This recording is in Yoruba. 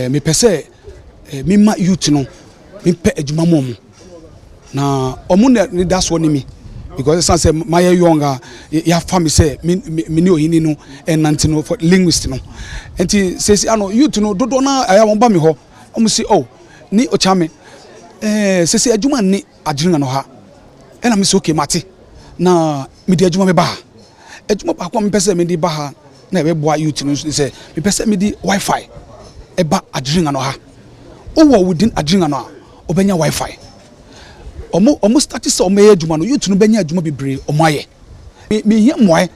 Me pese me ma youth no me pe adwuma mom na omune ni that's one me because some say my younger ya family say me ni ohini no enante no for linguist no enti say ano youth no dodo na aya won ba me ho omo say oh ni ochame say adwuma ni Adjiringanor ha ena me say okay mate na me di adwuma me ba adwuma ba kwa me pese me di ba ha na e be boa youth no say me pese me di wifi eba Adjiringanor ha owo within Adjiringanor obenya wifi omo start say omo adwuma no youth no benya adwuma bebre omo aye me hia moe